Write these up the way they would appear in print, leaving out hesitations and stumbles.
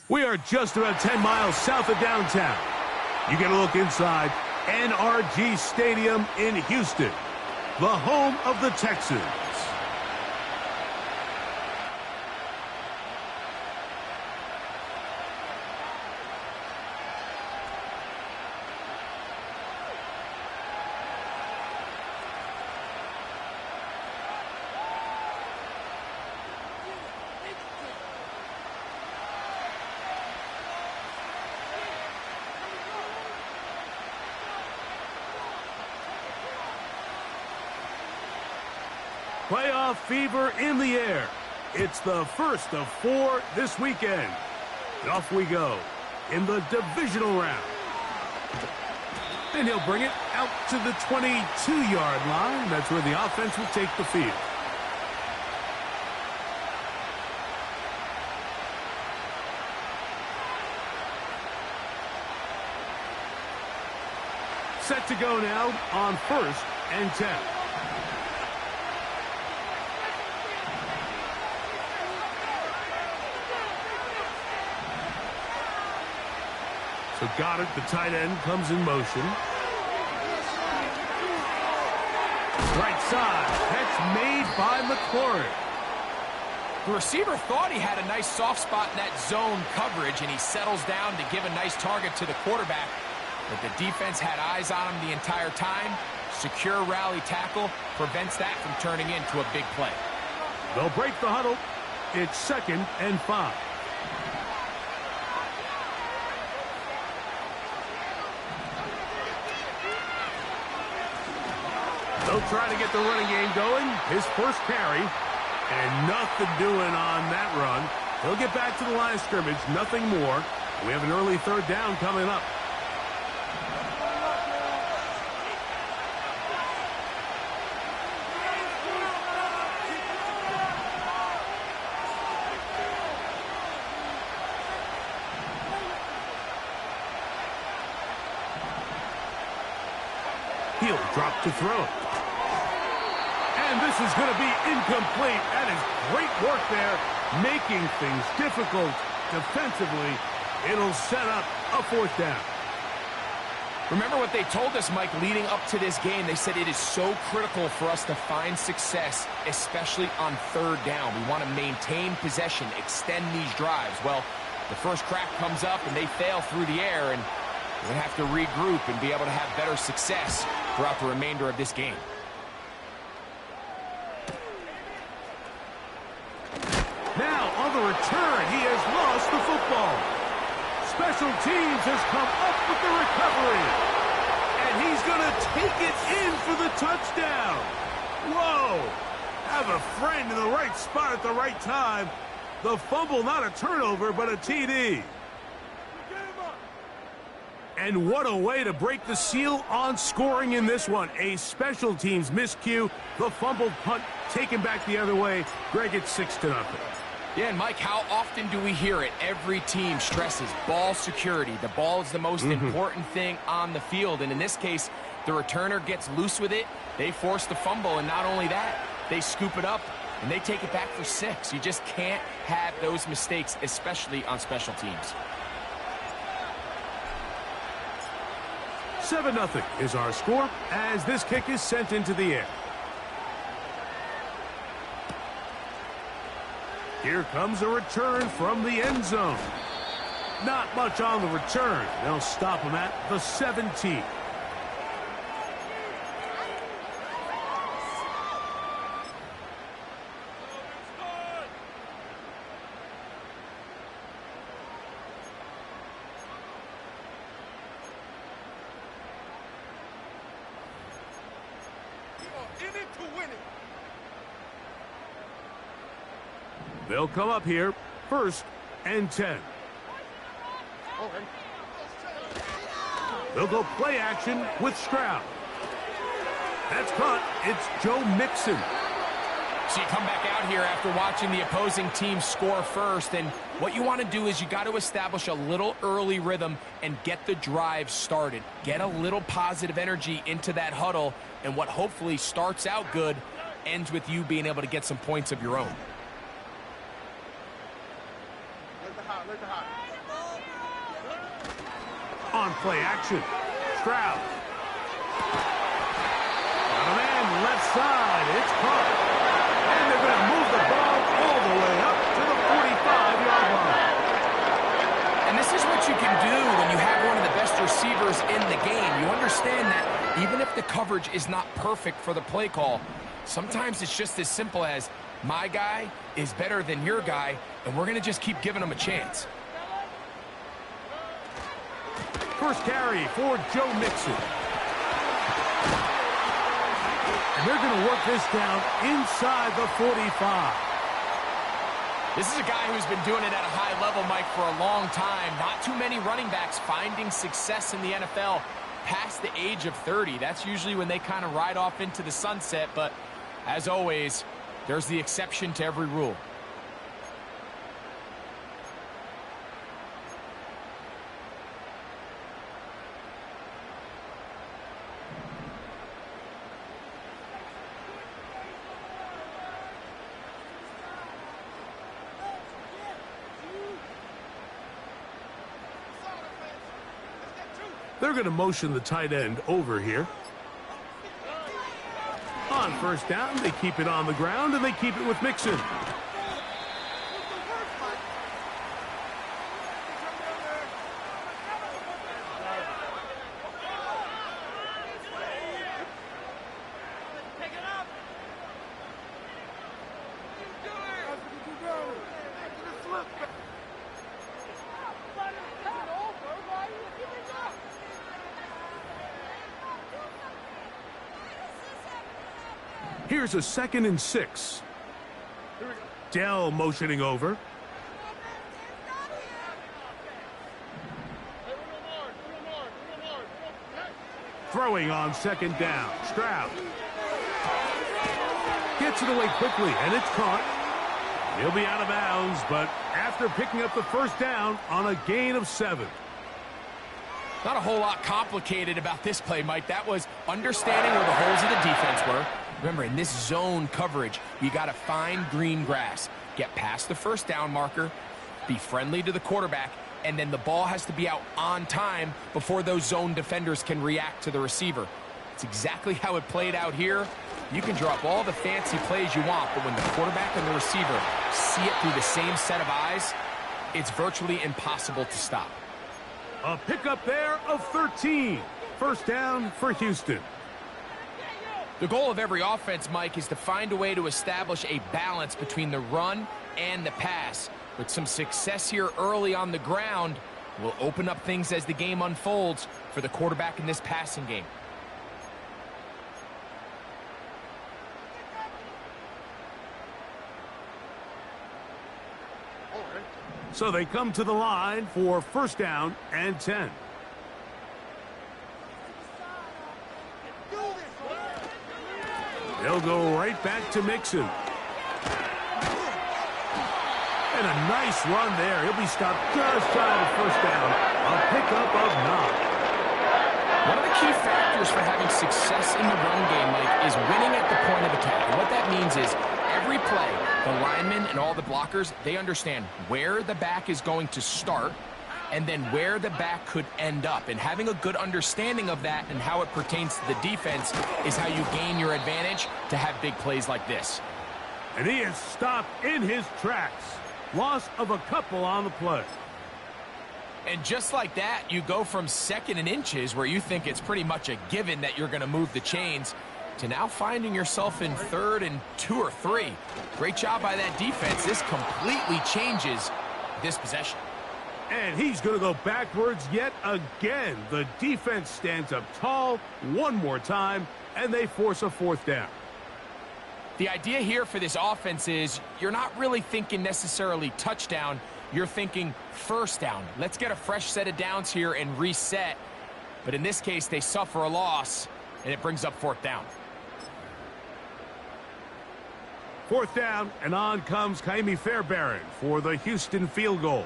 We are just about 10 miles south of downtown. You get a look inside NRG Stadium in Houston, the home of the Texans. Playoff fever in the air. It's the first of 4 this weekend. And off we go in the divisional round. And he'll bring it out to the 22-yard line. That's where the offense will take the field. Set to go now on 1st and 10. So got it. The tight end comes in motion. Right side. Catch made by McLaurin. The receiver thought he had a nice soft spot in that zone coverage, and he settles down to give a nice target to the quarterback. But the defense had eyes on him the entire time. Secure rally tackle prevents that from turning into a big play. They'll break the huddle. It's 2nd and 5. They'll try to get the running game going. His first carry. And nothing doing on that run. He'll get back to the line of scrimmage. Nothing more. We have an early 3rd down coming up. He'll drop to throw. And this is going to be incomplete. That is great work there, making things difficult defensively. It'll set up a 4th down. Remember what they told us, Mike, leading up to this game. They said it is so critical for us to find success, especially on 3rd down. We want to maintain possession, extend these drives. Well, the first crack comes up, and they fail through the air, and we're going to have to regroup and be able to have better success throughout the remainder of this game. Now, on the return, he has lost the football. Special teams has come up with the recovery. And he's going to take it in for the touchdown. Whoa! Have a friend in the right spot at the right time. The fumble, not a turnover, but a TD. And what a way to break the seal on scoring in this one. A special teams miscue. The fumbled punt taken back the other way. Greg, it's 6-0. Yeah, and Mike, how often do we hear it? Every team stresses ball security. The ball is the most important thing on the field. And in this case, the returner gets loose with it. They force the fumble. And not only that, they scoop it up and they take it back for 6. You just can't have those mistakes, especially on special teams. 7-0 is our score as this kick is sent into the air. Here comes a return from the end zone. Not much on the return. They'll stop him at the 17. They'll come up here, 1st and 10. They'll go play action with Stroud. That's caught. It's Joe Mixon. So you come back out here after watching the opposing team score first, and what you want to do is you got to establish a little early rhythm and get the drive started. Get a little positive energy into that huddle, and what hopefully starts out good ends with you being able to get some points of your own. On play action, Stroud. Got a man left side. It's caught. And they're going to move the ball all the way up to the 45-yard line. And this is what you can do when you have one of the best receivers in the game. You understand that even if the coverage is not perfect for the play call, sometimes it's just as simple as my guy is better than your guy, and we're going to just keep giving him a chance. First carry for Joe Mixon. And they're going to work this down inside the 45. This is a guy who's been doing it at a high level, Mike, for a long time. Not too many running backs finding success in the NFL past the age of 30. That's usually when they kind of ride off into the sunset. But as always, there's the exception to every rule. They're going to motion the tight end over here. On first down, they keep it on the ground, and they keep it with Mixon. Here's a 2nd and 6. Dell motioning over. Throwing on 2nd down. Stroud. Gets it away quickly, and it's caught. He'll be out of bounds, but after picking up the first down on a gain of 7. Not a whole lot complicated about this play, Mike. That was understanding where the holes of the defense were. Remember, in this zone coverage, you got to find green grass, get past the first down marker, be friendly to the quarterback, and then the ball has to be out on time before those zone defenders can react to the receiver. It's exactly how it played out here. You can draw up all the fancy plays you want, but when the quarterback and the receiver see it through the same set of eyes, it's virtually impossible to stop. A pickup there of 13. First down for Houston. The goal of every offense, Mike, is to find a way to establish a balance between the run and the pass. With some success here early on the ground, will open up things as the game unfolds for the quarterback in this passing game. So they come to the line for first down and 10. They'll go right back to Mixon. And a nice run there. He'll be stopped just shy of first down. A pickup of 9. One of the key factors for having success in the run game, Mike, is winning at the point of attack. And what that means is every play, the linemen and all the blockers, they understand where the back is going to start and then where the back could end up. And having a good understanding of that and how it pertains to the defense is how you gain your advantage to have big plays like this. And he is stopped in his tracks. Loss of a couple on the play. And just like that, you go from 2nd and inches, where you think it's pretty much a given that you're going to move the chains, to now finding yourself in 3rd and 2 or 3. Great job by that defense. This completely changes this possession. And he's going to go backwards yet again. The defense stands up tall one more time, and they force a 4th down. The idea here for this offense is you're not really thinking necessarily touchdown. You're thinking first down. Let's get a fresh set of downs here and reset. But in this case, they suffer a loss, and it brings up 4th down. 4th down, and on comes Kaimi Fairbairn for the Houston field goal.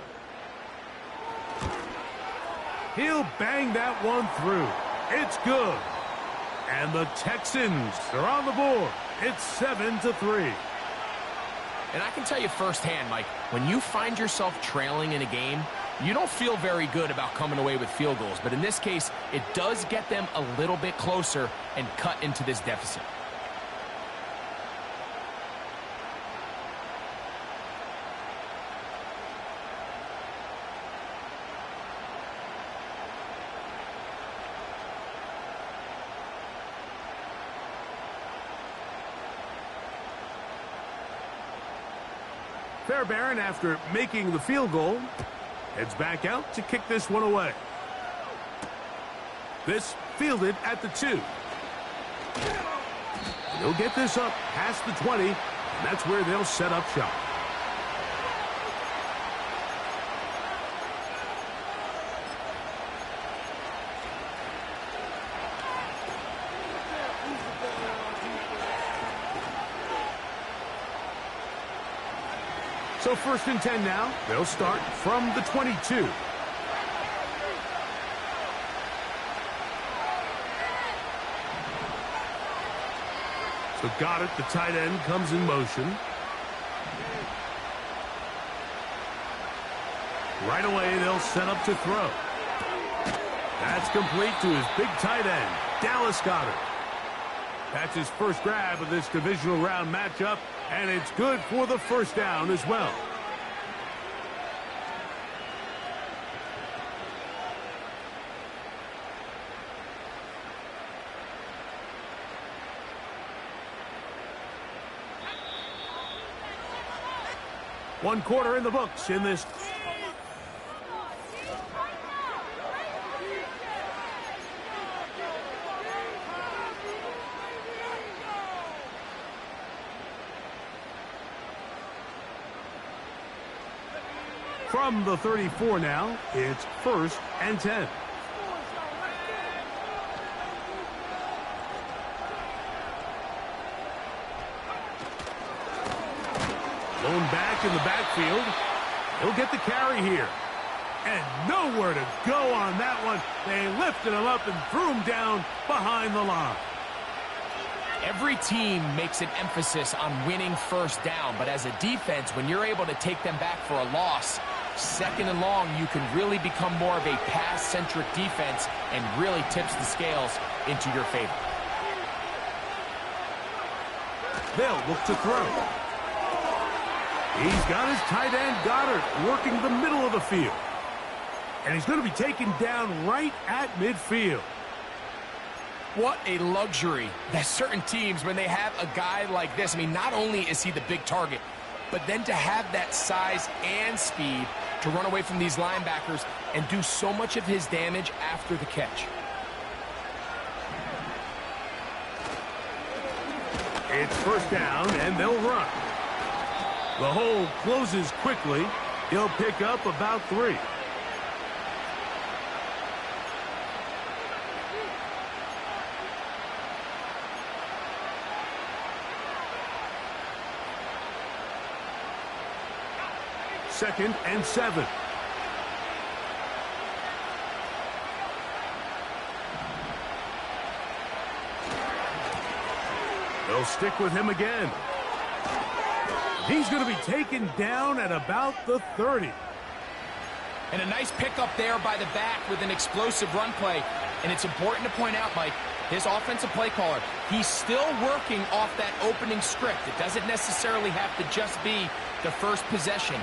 He'll bang that one through. It's good. And the Texans are on the board. It's 7-3. And I can tell you firsthand, Mike, when you find yourself trailing in a game, You don't feel very good about coming away with field goals, but in this case, it does get them a little bit closer and cut into this deficit. Fairbairn, after making the field goal, heads back out to kick this one away. This fielded at the 2. They'll get this up past the 20, and that's where they'll set up shop. So 1st and 10 now. They'll start from the 22. So Goddard, the tight end, comes in motion. Right away, they'll set up to throw. That's complete to his big tight end, Dallas Goddard. That's his first grab of this divisional round matchup, and it's good for the first down as well. One quarter in the books in this. From the 34 now, it's 1st and 10. Blown back in the backfield. He'll get the carry here. And nowhere to go on that one. They lifted him up and threw him down behind the line. Every team makes an emphasis on winning first down, but as a defense, when you're able to take them back for a loss, 2nd and long, you can really become more of a pass-centric defense and really tips the scales into your favor. They'll look to throw. He's got his tight end, Goddard, working the middle of the field. And he's going to be taken down right at midfield. What a luxury that certain teams, when they have a guy like this, I mean, not only is he the big target, but then to have that size and speed to run away from these linebackers and do so much of his damage after the catch. It's first down, and they'll run. The hole closes quickly. He'll pick up about 3. Second and 7. They'll stick with him again. He's going to be taken down at about the 30. And a nice pickup there by the back with an explosive run play. And it's important to point out, Mike, his offensive play caller, he's still working off that opening script. It doesn't necessarily have to just be the first possession.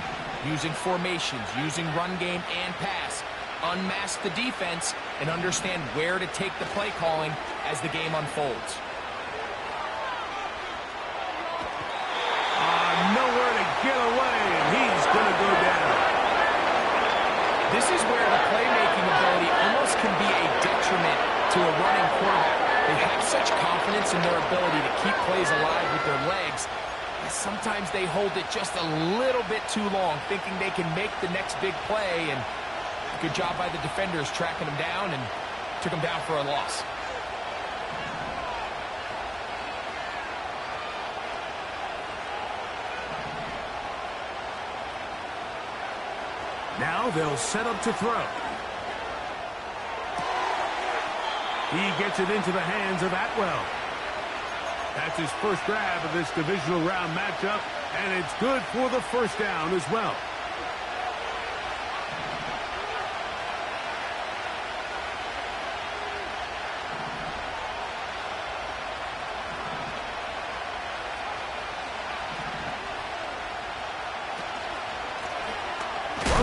Using formations, using run game and pass. Unmask the defense and understand where to take the play calling as the game unfolds. Nowhere to get away, and he's going to go down. This is where the playmaking ability almost can be a detriment to a running quarterback. They have such confidence in their ability to keep plays alive with their legs. Sometimes they hold it just a little bit too long, thinking they can make the next big play, and good job by the defenders tracking him down and took him down for a loss. Now they'll set up to throw. He gets it into the hands of Atwell. That's his first grab of this divisional round matchup, and it's good for the first down as well.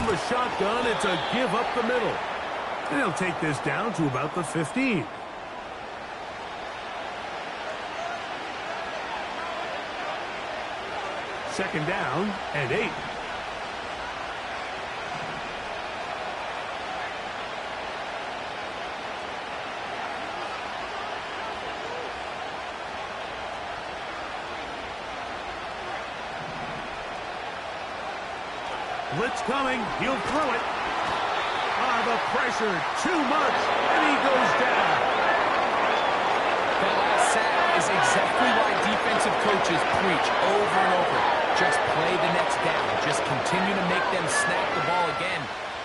the shotgun. It's a give up the middle. And he'll take this down to about the 15. Second down and 8. Blitz coming. He'll throw it. The pressure, too much, and he goes down. That last sack is exactly why defensive coaches preach over and over. Just play the next down. Just continue to make them snap the ball again.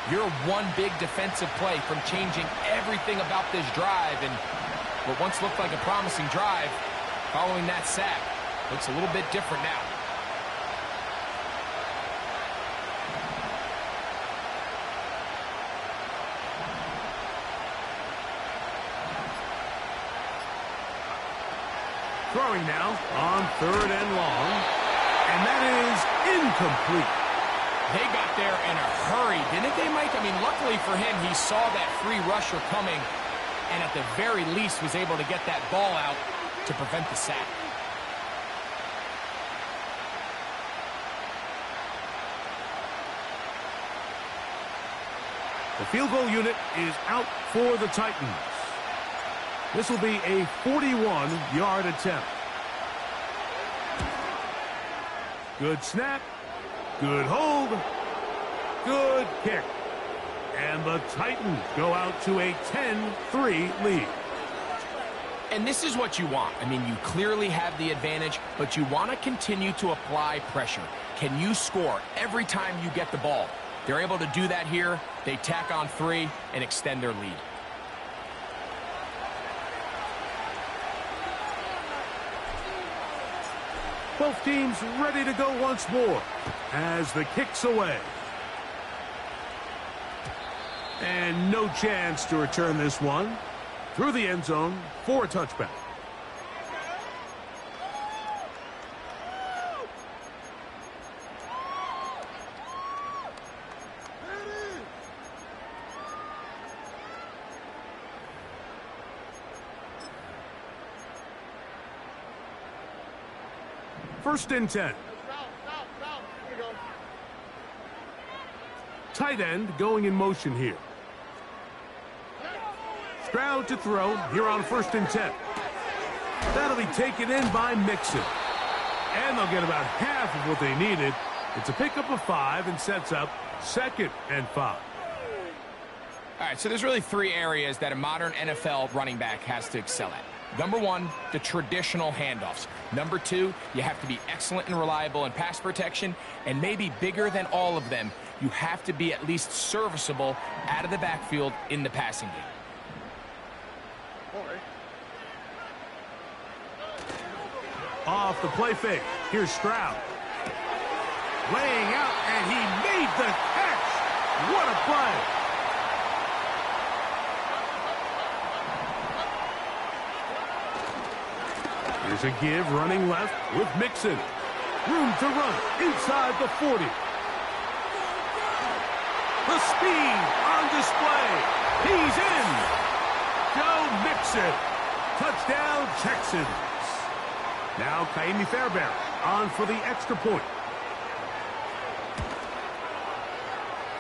You're one big defensive play from changing everything about this drive, and what once looked like a promising drive, following that sack, looks a little bit different now. Throwing now on 3rd and long. And that is incomplete. They got there in a hurry, didn't they, Mike? I mean, luckily for him, he saw that free rusher coming and at the very least was able to get that ball out to prevent the sack. The field goal unit is out for the Titans. This will be a 41-yard attempt. Good snap. Good hold. Good kick. And the Titans go out to a 10-3 lead. And this is what you want. I mean, you clearly have the advantage, but you want to continue to apply pressure. Can you score every time you get the ball? They're able to do that here. They tack on 3 and extend their lead. Both teams ready to go once more as the kick's away. And no chance to return this one through the end zone for a touchback. First and 10. Tight end going in motion here. Stroud to throw here on 1st and 10. That'll be taken in by Mixon. And they'll get about half of what they needed. It's a pickup of 5 and sets up 2nd and 5. All right, so there's really 3 areas that a modern NFL running back has to excel at. Number 1, the traditional handoffs. Number 2, you have to be excellent and reliable in pass protection. And maybe bigger than all of them, you have to be at least serviceable out of the backfield in the passing game. Off the play fake. Here's Stroud. Laying out, and he made the catch. What a play. Here's a give running left with Mixon. Room to run inside the 40. The speed on display. He's in. Joe Mixon. Touchdown, Texans. Now Kaimi Fairbairn on for the extra point.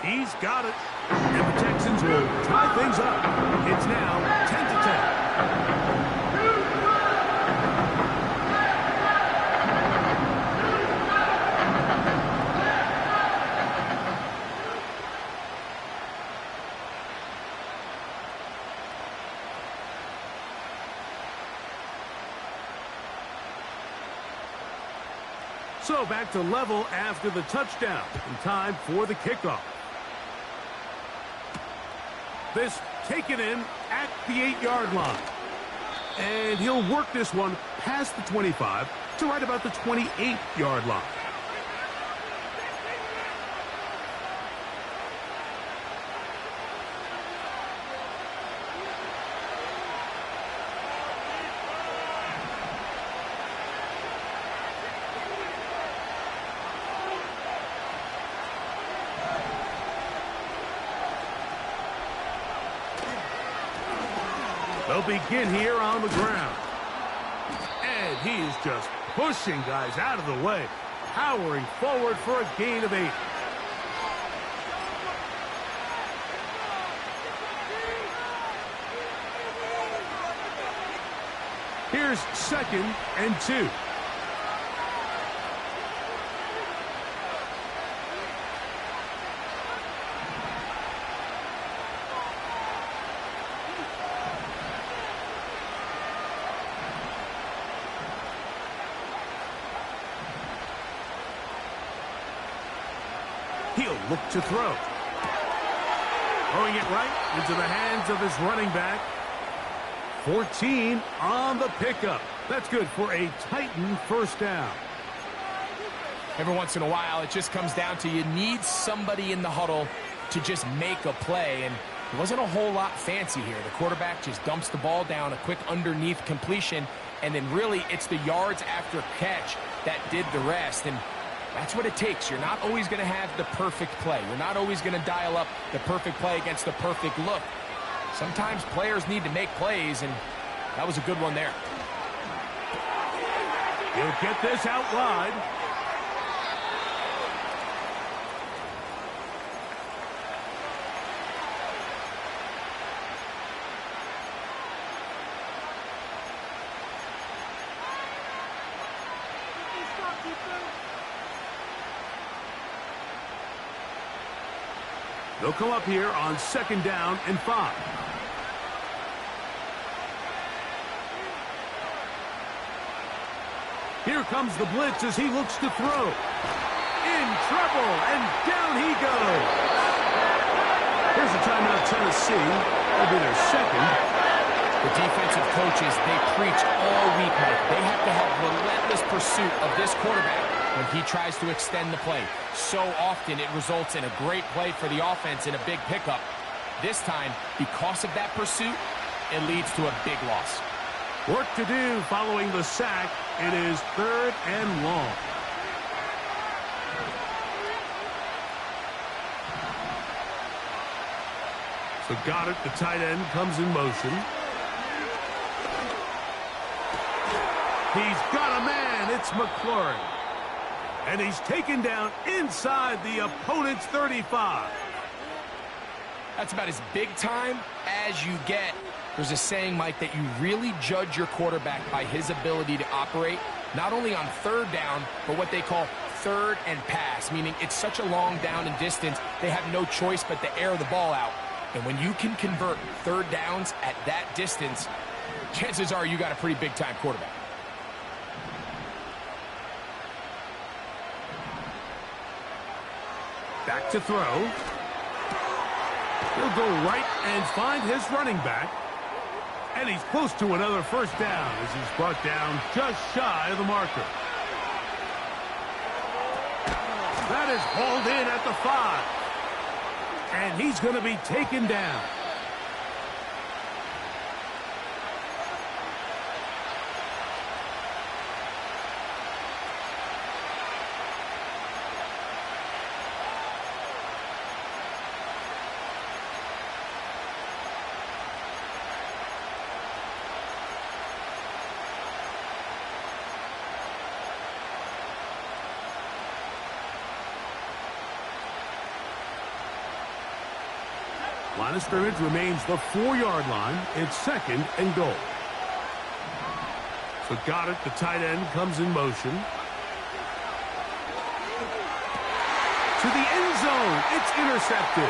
He's got it. And the Texans will tie things up. It's now 10-10. So back to level after the touchdown. In time for the kickoff. This taken in at the 8-yard line. And he'll work this one past the 25 to right about the 28-yard line. They'll begin here on the ground. And he is just pushing guys out of the way, powering forward for a gain of 8. Here's 2nd and 2. He'll look to throw. Throwing it right into the hands of his running back. 14 on the pickup. That's good for a Titan first down. Every once in a while, it just comes down to you need somebody in the huddle to just make a play, and it wasn't a whole lot fancy here. The quarterback just dumps the ball down, a quick underneath completion, and then really it's the yards after catch that did the rest, and that's what it takes. You're not always going to have the perfect play. You're not always going to dial up the perfect play against the perfect look. Sometimes players need to make plays, and that was a good one there. He'll get this out wide. They'll come up here on 2nd down and 5. Here comes the blitz as he looks to throw. In trouble, and down he goes. Here's a timeout, Tennessee. That'll be their 2nd. The defensive coaches, they preach all week, Mike. They have to have relentless pursuit of this quarterback when he tries to extend the play. So often it results in a great play for the offense and a big pickup. This time, because of that pursuit, it leads to a big loss. Work to do following the sack. It is 3rd and long. So Goddard, the tight end, comes in motion. He's got a man. It's McLaurin. And he's taken down inside the opponent's 35. That's about as big time as you get. There's a saying, Mike, that you really judge your quarterback by his ability to operate, not only on 3rd down, but what they call 3rd and pass, meaning it's such a long down and distance, they have no choice but to air the ball out. And when you can convert 3rd downs at that distance, chances are you got a pretty big-time quarterback. Back to throw. He'll go right and find his running back. And he's close to another first down as he's brought down just shy of the marker. That is hauled in at the 5. And he's going to be taken down. Line of scrimmage remains the 4-yard line. It's 2nd and goal. So Goddard, the tight end, comes in motion. To the end zone. It's intercepted.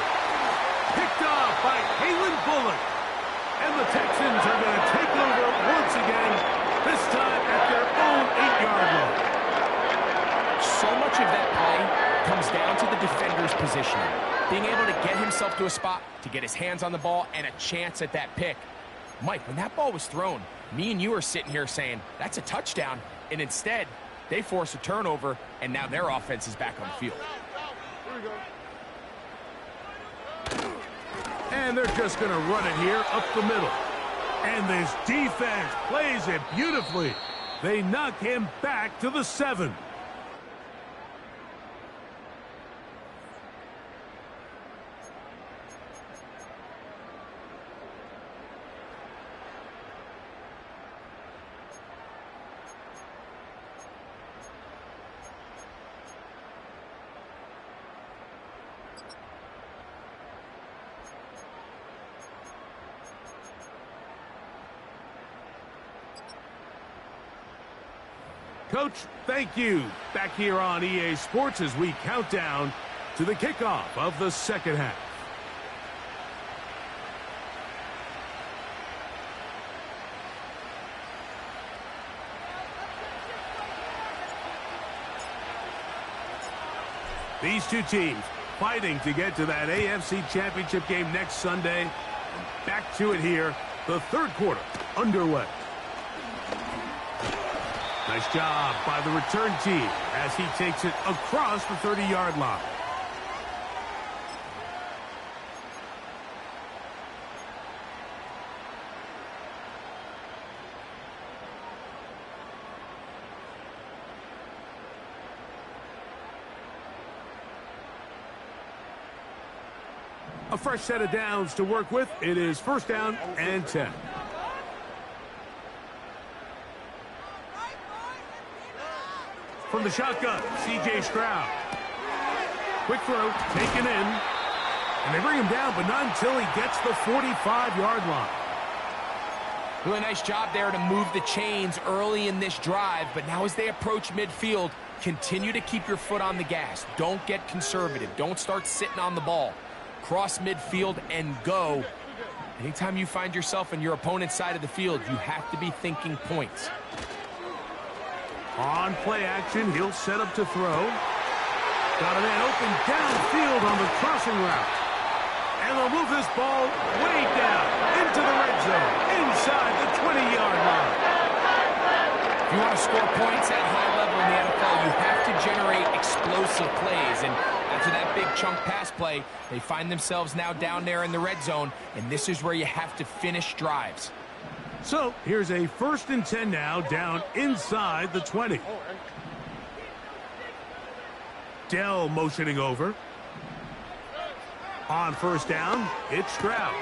Picked off by Kalen Bullock. And the Texans are going to take over once again, this time at their own 8-yard line. So much of that play comes down to the defender's positioning. Being able to get himself to a spot, to get his hands on the ball, and a chance at that pick. Mike, when that ball was thrown, me and you are sitting here saying, that's a touchdown, and instead, they force a turnover, and now their offense is back on the field. And they're just going to run it here up the middle. And this defense plays it beautifully. They knock him back to the 7. Coach, thank you. Back here on EA Sports as we count down to the kickoff of the second half. These two teams fighting to get to that AFC Championship game next Sunday. Back to it here, the third quarter underway. Nice job by the return team as he takes it across the 30-yard line. A fresh set of downs to work with. It is first down and 10. From the shotgun, C.J. Stroud. Quick throw, taken in. And they bring him down, but not until he gets the 45-yard line. Really nice job there to move the chains early in this drive, but now as they approach midfield, continue to keep your foot on the gas. Don't get conservative. Don't start sitting on the ball. Cross midfield and go. Anytime you find yourself on your opponent's side of the field, you have to be thinking points. On play action, he'll set up to throw. Got a man open downfield on the crossing route. And they'll move this ball way down into the red zone, inside the 20-yard line. If you want to score points at high level in the NFL, you have to generate explosive plays. And after that big chunk pass play, they find themselves now down there in the red zone, and this is where you have to finish drives. So here's a first and 10 now, down inside the 20. Dell motioning over. On first down, it's Stroud.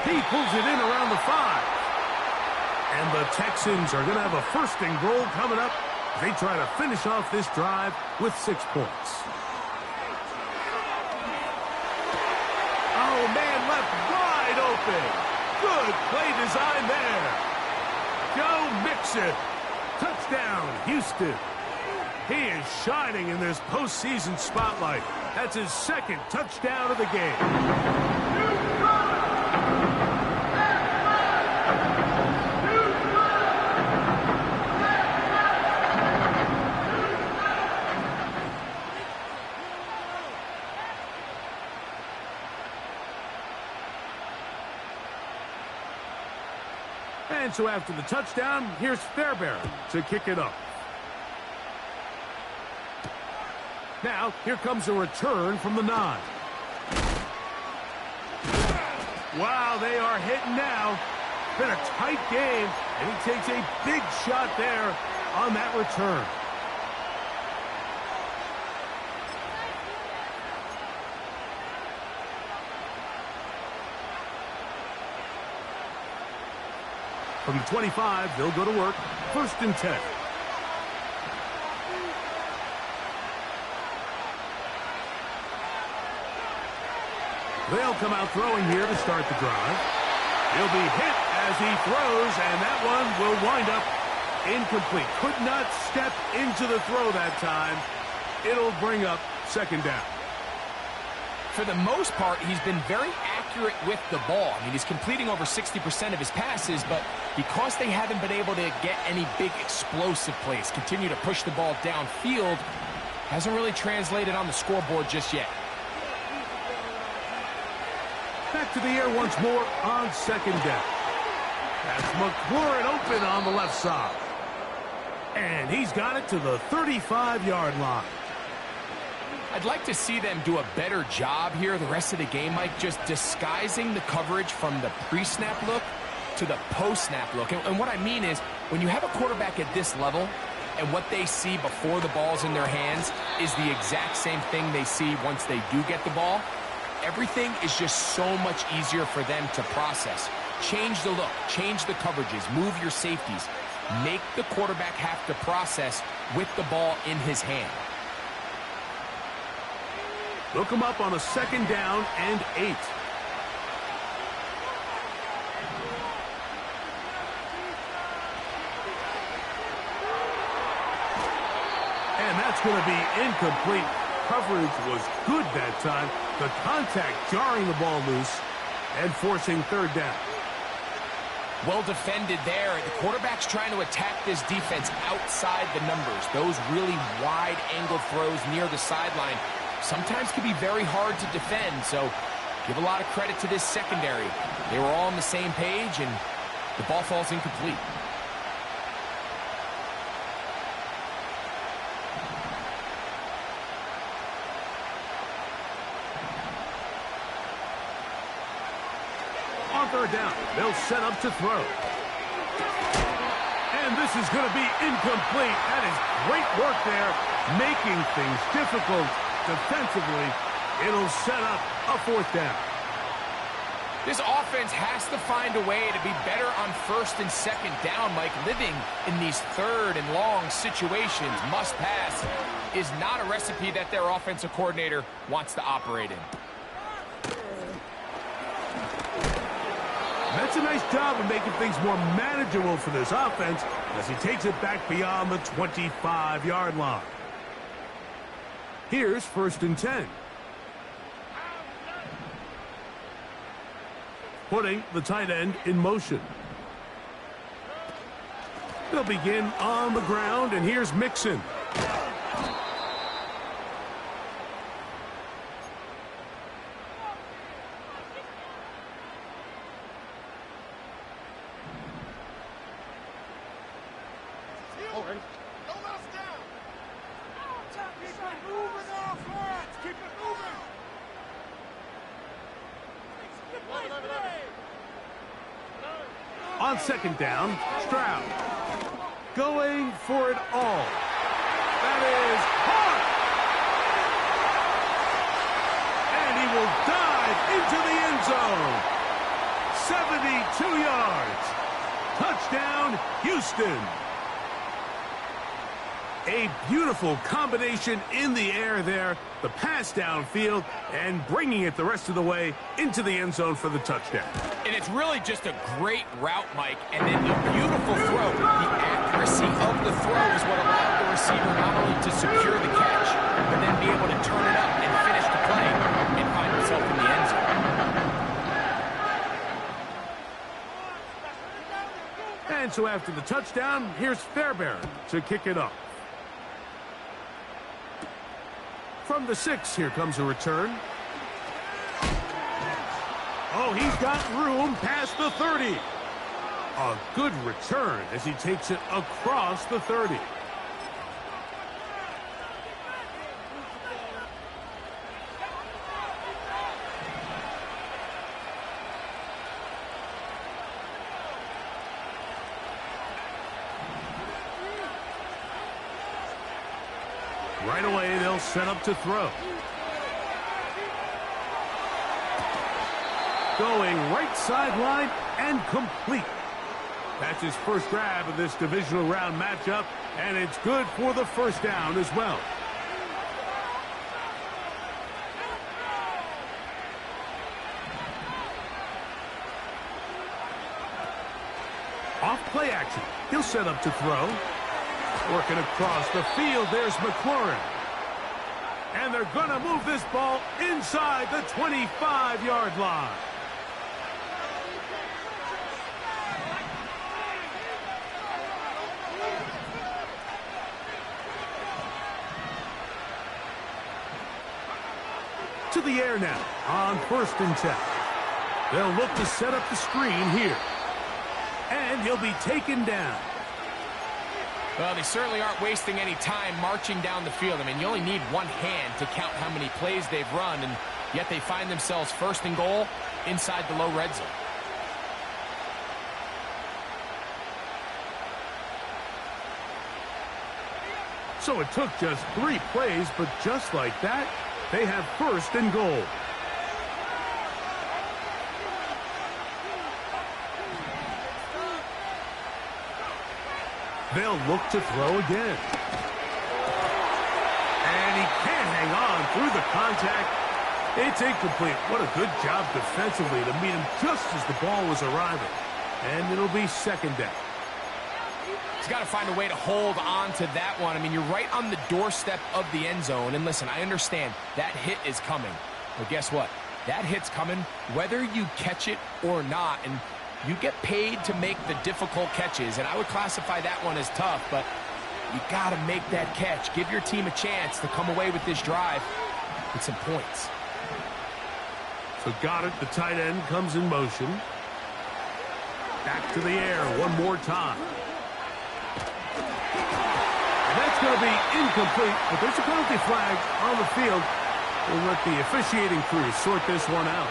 He pulls it in around the 5. And the Texans are going to have a first and goal coming up. They try to finish off this drive with 6 points. Oh, man, left wide open. Good play design there. Joe Mixon. Touchdown, Houston. He is shining in this postseason spotlight. That's his second touchdown of the game. And so after the touchdown, here's Fairbairn to kick it up. Now, here comes a return from the 9. Wow, they are hitting now. Been a tight game, and he takes a big shot there on that return. From the 25, they'll go to work. First and 10. They'll come out throwing here to start the drive. He'll be hit as he throws, and that one will wind up incomplete. Could not step into the throw that time. It'll bring up second down. For the most part, he's been very accurate with the ball. I mean, he's completing over 60% of his passes, but because they haven't been able to get any big explosive plays, continue to push the ball downfield, hasn't really translated on the scoreboard just yet. Back to the air once more on second down. That's McLaurin open on the left side. And he's got it to the 35-yard line. I'd like to see them do a better job here the rest of the game, Mike, just disguising the coverage from the pre-snap look to the post-snap look. And what I mean is, when you have a quarterback at this level and what they see before the ball's in their hands is the exact same thing they see once they do get the ball, everything is just so much easier for them to process. Change the look, change the coverages, move your safeties. Make the quarterback have to process with the ball in his hand. Look him up on a second down and 8. going to be incomplete. Coverage was good that time. The contact jarring the ball loose and forcing third down. Well defended there. The quarterback's trying to attack this defense outside the numbers. Those really wide angle throws near the sideline sometimes can be very hard to defend. So give a lot of credit to this secondary. They were all on the same page, and the ball falls incomplete. On third down, they'll set up to throw. And this is going to be incomplete. That is great work there, making things difficult defensively. It'll set up a fourth down. This offense has to find a way to be better on first and second down, Mike. Living in these third and long situations, must pass, is not a recipe that their offensive coordinator wants to operate in. That's a nice job of making things more manageable for this offense as he takes it back beyond the 25-yard line. Here's 1st and 10. Putting the tight end in motion. They'll begin on the ground, and here's Mixon. On second down, Stroud going for it all. That is hard. And he will dive into the end zone. 72 yards. Touchdown, Houston. A beautiful combination in the air there. The pass downfield and bringing it the rest of the way into the end zone for the touchdown. And it's really just a great route, Mike. And then the beautiful throw. The accuracy of the throw is what allowed the receiver not only to secure the catch, but then be able to turn it up and finish the play and find himself in the end zone. And so after the touchdown, here's Fairbairn to kick it off. From the 6, here comes a return. Oh, he's got room past the 30. A good return as he takes it across the 30. Right away, they'll set up to throw. Going right sideline and complete. That's his first grab of this divisional round matchup, and it's good for the first down as well. Off play action. He'll set up to throw. Working across the field, there's McLaurin. And they're going to move this ball inside the 25-yard line. To the air now on 1st and 10. They'll look to set up the screen here. And he'll be taken down. Well, they certainly aren't wasting any time marching down the field. I mean, you only need one hand to count how many plays they've run, and yet they find themselves 1st and goal inside the low red zone. So it took just 3 plays, but just like that, they have 1st and goal. They'll look to throw again. And he can't hang on through the contact. It's incomplete. What a good job defensively to meet him just as the ball was arriving. And it'll be 2nd down. He's got to find a way to hold on to that one. I mean, you're right on the doorstep of the end zone. And listen, I understand that hit is coming. But guess what? That hit's coming whether you catch it or not. And you get paid to make the difficult catches. And I would classify that one as tough, but you got to make that catch. Give your team a chance to come away with this drive with some points. So got it. The tight end comes in motion. Back to the air one more time. And that's going to be incomplete, but there's a penalty flag on the field. We'll let the officiating crew sort this one out.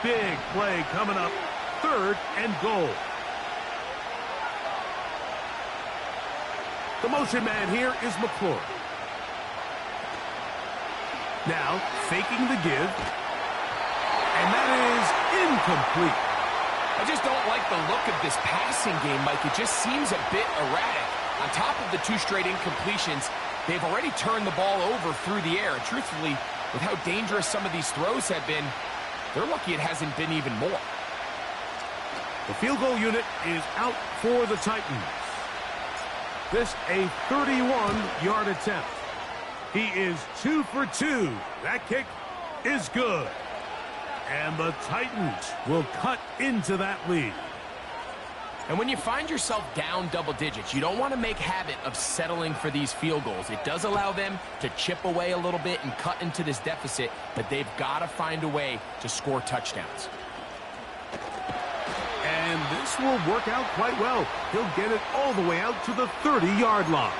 Big play coming up. 3rd and goal. The motion man here is McClure. Now faking the give. And that is incomplete. I just don't like the look of this passing game, Mike. It just seems a bit erratic. On top of the 2 straight incompletions, they've already turned the ball over through the air. And truthfully, with how dangerous some of these throws have been, they're lucky it hasn't been even more. The field goal unit is out for the Titans. This a 31-yard attempt. He is 2 for 2. That kick is good. And the Titans will cut into that lead. And when you find yourself down double digits, you don't want to make habit of settling for these field goals. It does allow them to chip away a little bit and cut into this deficit, but they've got to find a way to score touchdowns. And this will work out quite well. He'll get it all the way out to the 30-yard line.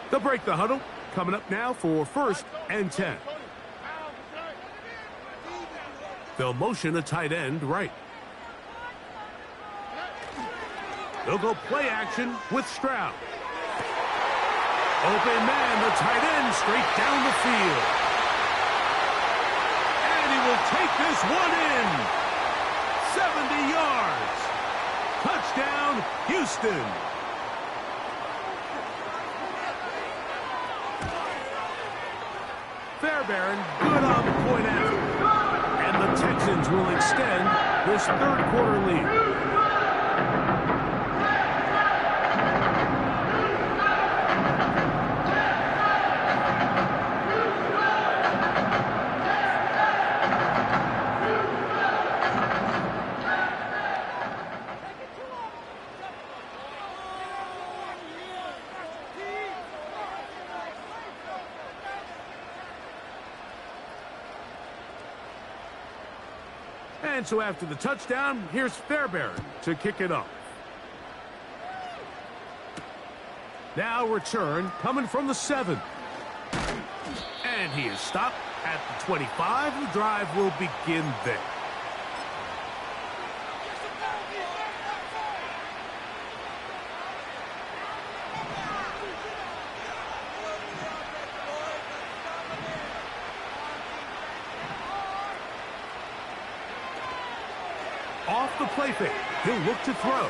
They'll break the huddle. Coming up now for 1st and 10. They'll motion a tight end right. They'll go play action with Stroud. Open man, the tight end straight down the field. And he will take this one in. 70 yards. Touchdown, Houston. Fairbairn, good on the point after. And the Texans will extend this 3rd quarter lead. And so after the touchdown, here's Fairbairn to kick it off. Now return coming from the 7. And he is stopped at the 25. The drive will begin there. Off the play fake, he'll look to throw.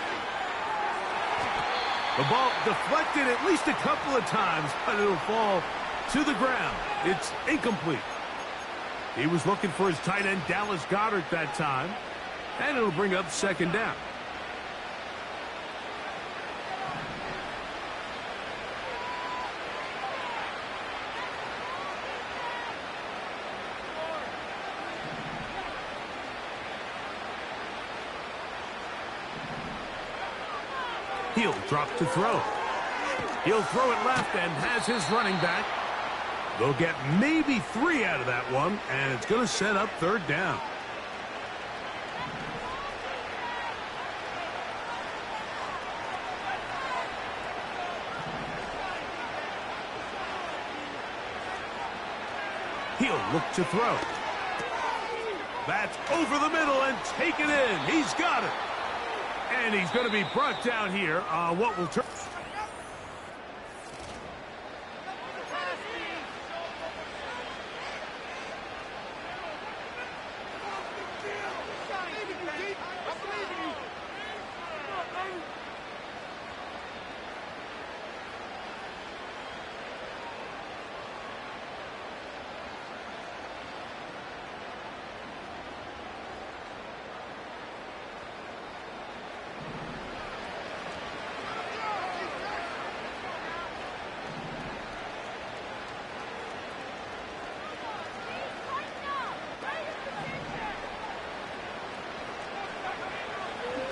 The ball deflected at least a couple of times, but it'll fall to the ground. It's incomplete. He was looking for his tight end, Dallas Goedert, that time. And it'll bring up 2nd down. He'll drop to throw. He'll throw it left and has his running back. They'll get maybe 3 out of that one, and it's going to set up 3rd down. He'll look to throw. That's over the middle and taken in. He's got it. And he's going to be brought down here on what will turn.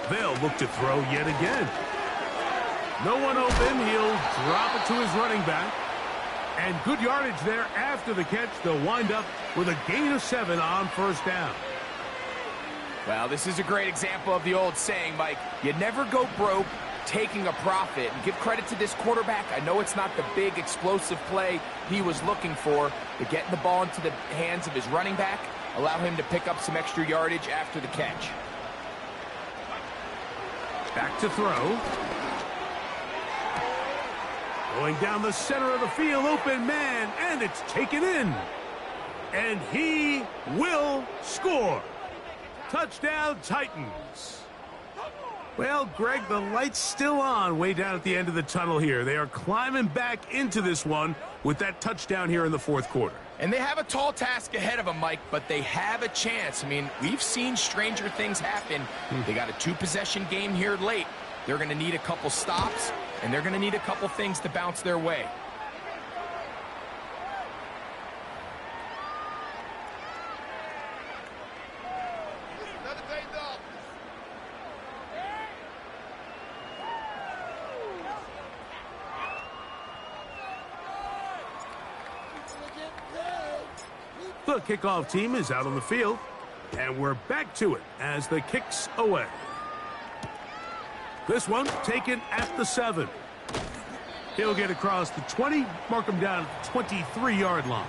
They'll look to throw yet again. No one open. He'll drop it to his running back. And good yardage there after the catch. They'll wind up with a gain of 7 on first down. Well, this is a great example of the old saying, Mike. You never go broke taking a profit. And give credit to this quarterback. I know it's not the big explosive play he was looking for, but getting the ball into the hands of his running back allow him to pick up some extra yardage after the catch. Back to throw. Going down the center of the field, open man, and it's taken in. And he will score. Touchdown, Titans. Well, Greg, the light's still on way down at the end of the tunnel here. They are climbing back into this one with that touchdown here in the fourth quarter. And they have a tall task ahead of them, Mike, but they have a chance. I mean, we've seen stranger things happen. They got a 2-possession game here late. They're going to need a couple stops, and they're going to need a couple things to bounce their way. The kickoff team is out on the field, and we're back to it as the kick's away. This one taken at the 7. He'll get across the 20, mark him down at the 23-yard line.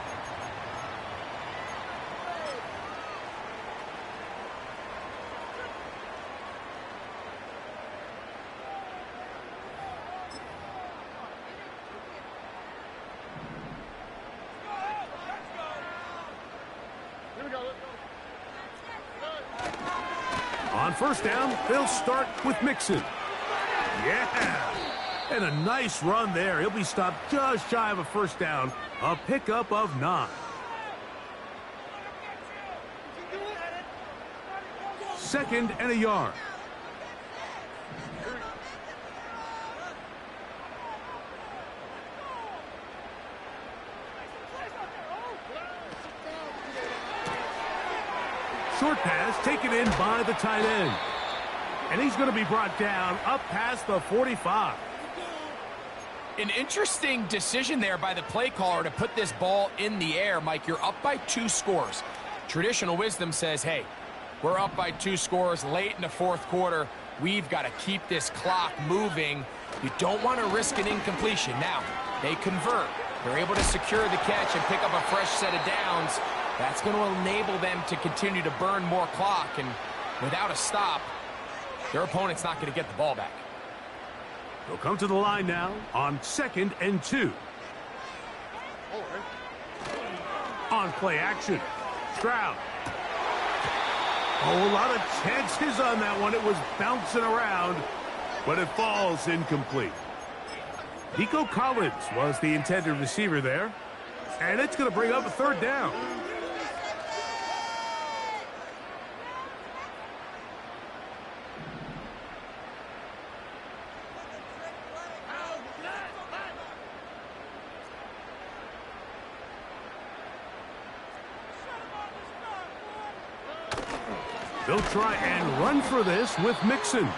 On first down, they'll start with Mixon. Yeah! And a nice run there. He'll be stopped just shy of a first down. A pickup of 9. Second and a yard. Short pass taken in by the tight end. And he's going to be brought down up past the 45. An interesting decision there by the play caller to put this ball in the air. Mike, you're up by 2 scores. Traditional wisdom says, hey, we're up by 2 scores late in the fourth quarter. We've got to keep this clock moving. You don't want to risk an incompletion. Now, they convert. They're able to secure the catch and pick up a fresh set of downs. That's going to enable them to continue to burn more clock, and without a stop, their opponent's not going to get the ball back. They'll come to the line now on 2nd and 2. On play action, Stroud. Oh, a lot of chances on that one. It was bouncing around, but it falls incomplete. Nico Collins was the intended receiver there, and it's going to bring up a 3rd down. They'll try and run for this with Mixon.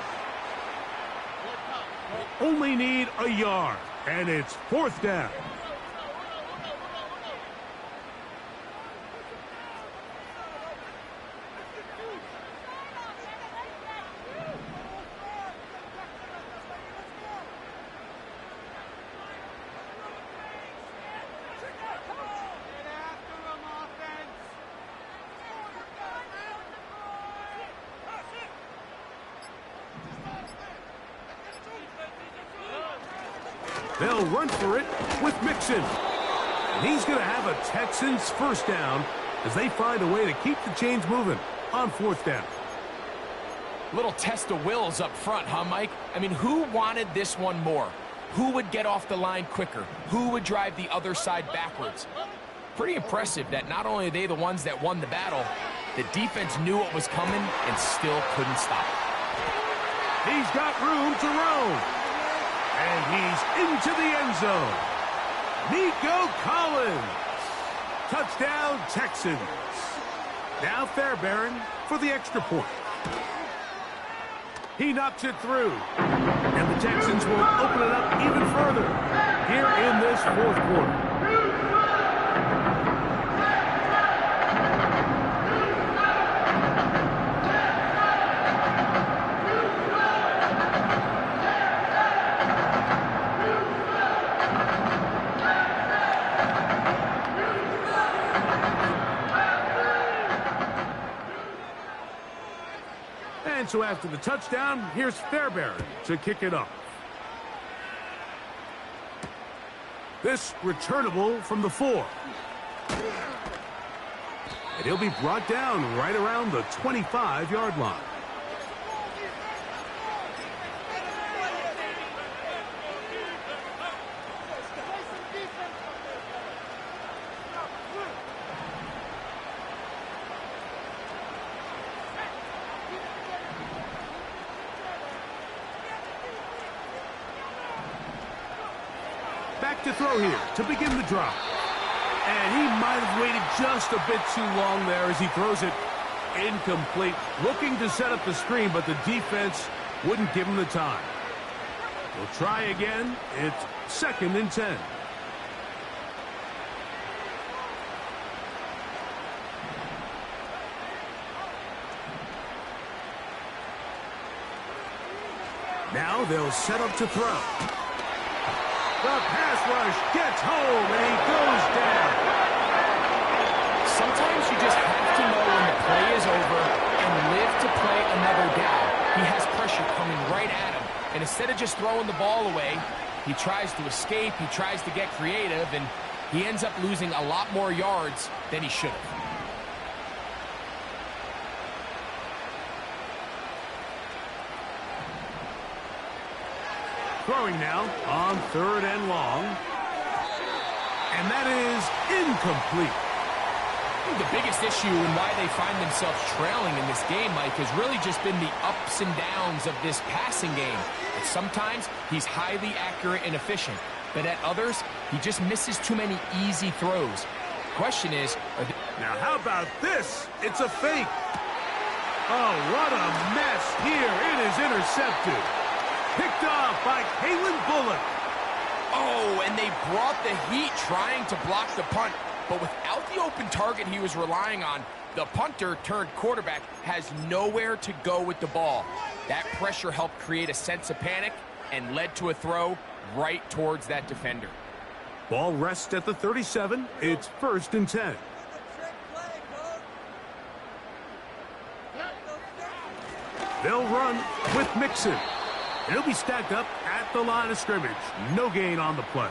Only need a yard, and it's 4th down. They'll run for it with Mixon. And he's going to have a Texans first down as they find a way to keep the chains moving on 4th down. Little test of wills up front, huh, Mike? I mean, who wanted this one more? Who would get off the line quicker? Who would drive the other side backwards? Pretty impressive that not only are they the ones that won the battle, the defense knew what was coming and still couldn't stop it. He's got room to roam. And he's into the end zone. Nico Collins. Touchdown, Texans. Now Fairbairn for the extra point. He knocks it through. And the Texans will open it up even further here in this 4th quarter. And so after the touchdown, here's Fairbairn to kick it off. This returnable from the 4. And he'll be brought down right around the 25-yard line. Back to throw here to begin the drive. And he might have waited just a bit too long there as he throws it incomplete. Looking to set up the screen, but the defense wouldn't give him the time. We'll try again. It's 2nd and 10. Now they'll set up to throw. The pass rush gets home, and he goes down. Sometimes you just have to know when the play is over and live to play another down. He has pressure coming right at him, and instead of just throwing the ball away, he tries to escape, he tries to get creative, and he ends up losing a lot more yards than he should have. Throwing now on 3rd and long. And that is incomplete. The biggest issue and why they find themselves trailing in this game, Mike, has really just been the ups and downs of this passing game. And sometimes he's highly accurate and efficient, but at others, he just misses too many easy throws. Question is... Now how about this? It's a fake. Oh, what a mess here. It is intercepted. Picked off by Kalen Bullock. Oh, and they brought the heat trying to block the punt. But without the open target he was relying on, the punter turned quarterback has nowhere to go with the ball. That pressure helped create a sense of panic and led to a throw right towards that defender. Ball rests at the 37. It's 1st and 10. They'll run with Mixon. He'll be stacked up at the line of scrimmage. No gain on the play.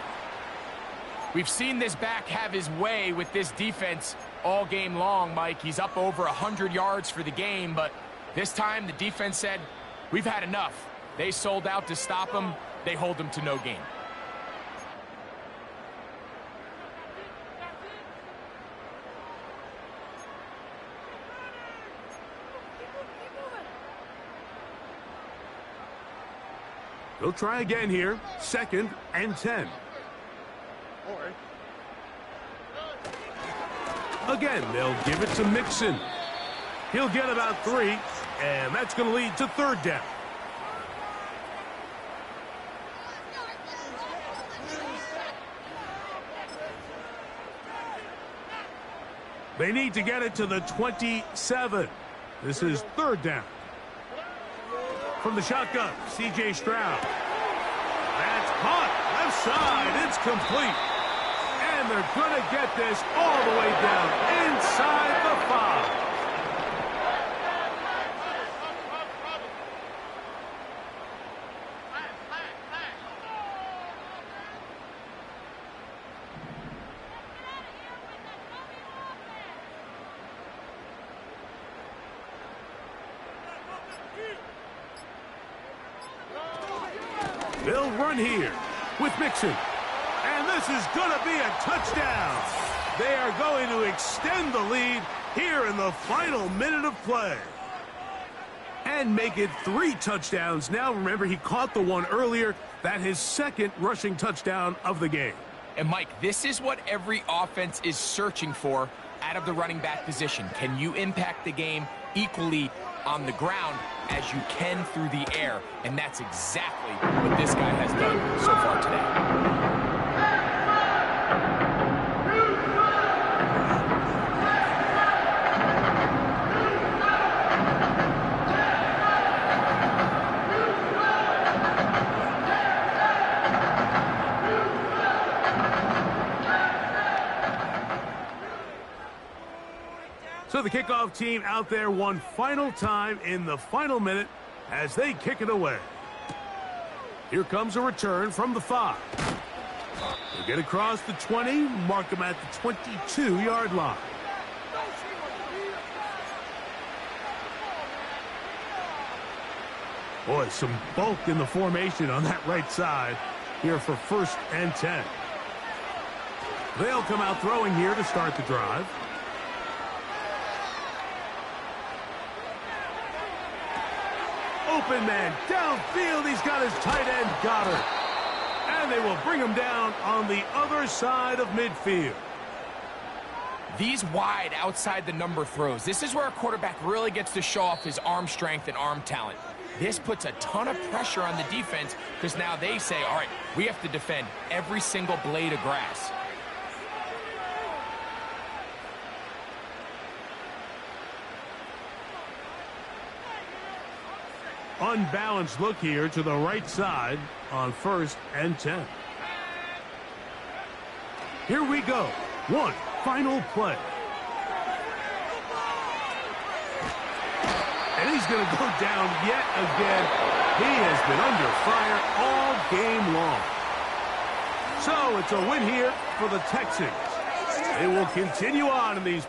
We've seen this back have his way with this defense all game long, Mike. He's up over 100 yards for the game, but this time the defense said, we've had enough. They sold out to stop him. They hold him to no gain. They'll try again here. 2nd and 10. Again, they'll give it to Mixon. He'll get about 3, and that's going to lead to 3rd down. They need to get it to the 27. This is 3rd down. From the shotgun, C.J. Stroud. That's caught. Left side. It's complete. And they're going to get this all the way down inside the 5. They'll run here with Mixon. And this is going to be a touchdown. They are going to extend the lead here in the final minute of play. And make it 3 touchdowns now. Remember, he caught the one earlier. That his second rushing touchdown of the game. And, Mike, this is what every offense is searching for out of the running back position. Can you impact the game equally on the ground as you can through the air? And that's exactly what this guy has done so far today. So the kickoff team out there one final time in the final minute as they kick it away. Here comes a return from the 5. They'll get across the 20, mark them at the 22-yard line. Boy, some bulk in the formation on that right side here for 1st and 10. They'll come out throwing here to start the drive. Open man downfield. He's got his tight end, Goddard. And they will bring him down on the other side of midfield. These wide outside the number throws. This is where a quarterback really gets to show off his arm strength and arm talent. This puts a ton of pressure on the defense because now they say, all right, we have to defend every single blade of grass. Unbalanced look here to the right side on 1st and 10. Here we go. One final play. And he's going to go down yet again. He has been under fire all game long. So it's a win here for the Texans. They will continue on in these